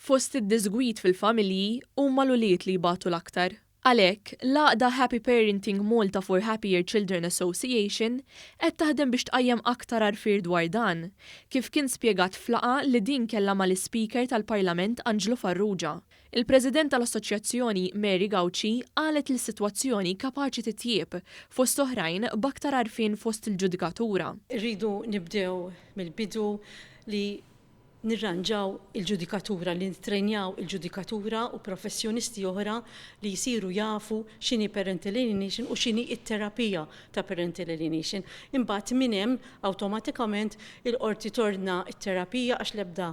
Fost id-disgwit fil-familji huma l-ulied li jbagħtu l-aktar. Għalhekk, l-għaqda Happy Parenting Malta for Happier Children Assocation qed taħdem biex tqajjem aktar għarfier dwar dan, kif kien spjegat f'laqgħa li din kellha mal-iSpeaker tal-Parlament Anġlu Farrugia. Il-President tal-Assoċjazzjoni Gauci qalet li s-sitwazzjoni kapaċi titjieb fost oħrajn b'aktar għarfien fost il-ġudikatura. Rridu nibdew mill-bidu li nirranġaw il-ġudikatura, li nitrenjaw il-ġudikatura u professjonisti oħra li jisiru jafu x'inhi parental alienation u x'inhi t-terapija ta' parental alienation. Imbagħad minn hemm awtomatikament il-qorti torna t-terapija għax l-ebda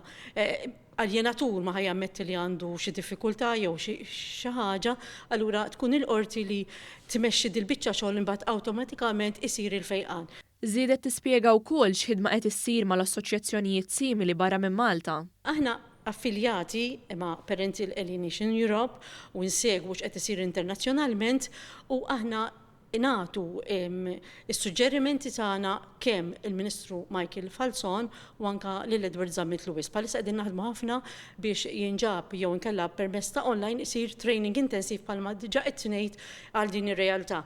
aljenatur ma ħajammetti li għandu xi diffikultà jew xi ħaġa, allura tkun il-qorti li tmexxi dil-biċċa xogħol imbagħad awtomatikament isir il-fejqan. Żiedet tispjega wkoll x'ħidma qed issir mal-assoċjazzjonijiet simili barra minn Malta. Aħna affiljati ma' Parental Alienation Europe u nsegwu x'qed isir internazzjonalment u aħna nagħtu is-suġġerimenti tagħna kemm il-Ministru Michael Falzon u anke lil Edward Zammit Lewis. Palissa qegħdin naħdmu ħafna biex jinġab jew inkella permezz ta' online isir training intensiv bħalma diġà qed ngħid għal din ir-realtà.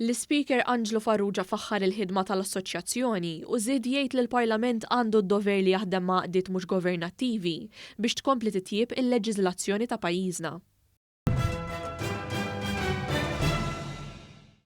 L-Speaker Anġlu Farrugia faħħar il-ħidma tal-Assoċjazzjoni u żied jgħid li l-Parlament għandu d-dover li jaħdem ma' qdiet mhux governattivi biex tkompli titjieb il-leġiżlazzjoni ta' pajjiżna.